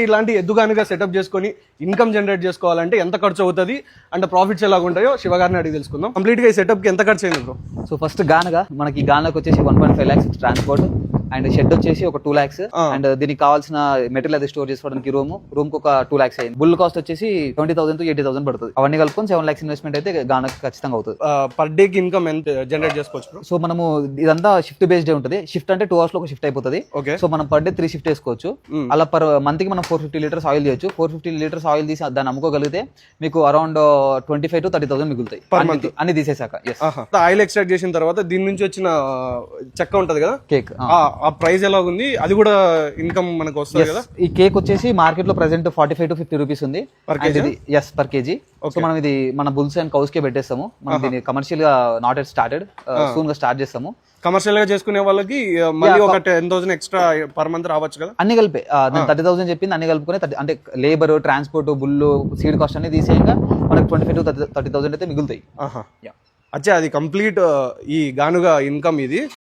ఇలాంటి ఎద్దుగానుగా సెటప్ చేసుకొని income generate చేసుకోవాలంటే ఎంత ఖర్చు అవుతుంది అండ్ ప్రాఫిట్స్ ఎలా ఉంటాయో శివ గారిని అడిగి తెలుసుకుందాం. కంప్లీట్ గా ఈ సెటప్ కి ఎంత ఖర్చు అయింది బ్రో? సో ఫస్ట్ గానగా మనకి గానకు వచ్చేసి 1.5 lakhs ట్రాన్స్పోర్ట్ అండ్ షెడ్ వచ్చేసి ఒక 2 lakhs అండ్ దీనికి కావాల్సిన మెటీరియల్ అది స్టోర్ చేసుకోవడానికి రూమ్ కు ఒక 2 lakhs అయింది. బుల్ కాస్ట్ వచ్చేసి 70,000 to 80,000 పడుతుంది. అవన్నీ కలుపుకొని 7 lakhs ఇన్వెస్ట్మెంట్ అయితే గానకు ఖచ్చితంగా అవుతుంది. పర్ డే కి ఇన్కమ్ ఎంత జనరేట్ చేసుకోవచ్చు బ్రో? సో మనము ఇదంతా షిఫ్ట్ బేస్డ్ ఉంటుంది. షిఫ్ట్ అంటే 2 hours లో ఒక షిఫ్ట్ అయిపోతుంది. సో మనం పర్ డే 3 షిఫ్ట్ వేసుకోవచ్చు. అలా పర్ మంత్ కి మనం 450 లీటర్స్ ఆయిల్ చేయొచ్చు. 450 లీటర్స్ ఆయిల్ తీసి దాన్ని అమ్ముకోగలిగితే మీకు అరౌండ్ 25,000 to 30,000 మిగులుతాయి అన్ని తీసేసాక. ఆయిల్ ఎక్స్ట్రాక్ట్ చేసిన తర్వాత దీని నుంచి వచ్చిన చెక్క ఉంటది కదా కేక్, ఆ ప్రైస్ ఎలా ఉంది? అది కూడా ఇన్కమ్ మనకు వస్తుంది కదా? ఈ కేక్ వచ్చేసి మార్కెట్ లో ప్రెసెంట్ 45 to 50 రూపీస్ ఉంది పర్ కేజీ. సో మనం ఇది మన బుల్స్ అండ్ కౌస్ కే పెట్టేస్తాము. మనం దీన్ని కమర్షియల్ గా నాట్ ఎట్ స్టార్టెడ్, సూన్ గా స్టార్ట్ చేస్తాము. కమర్షియల్ గా చేసుకునే వాళ్ళకి మళ్ళీ ఒక 10,000 ఎక్స్ట్రా పర్ మంత్ రావచ్చు కదా? అన్ని కలిపి 30,000 చెప్పింది. అన్ని కలుపుకొని అంటే లేబర్, ట్రాన్స్పోర్ట్, బుల్లు, సీడ్ కాస్ట్ అన్ని తీసేయంగా మనకి 25,000 to 30,000 అయితే మిగులుతాయి. అచ్చా, అది కంప్లీట్ ఈ గానుగా ఇన్కమ్ ఇది.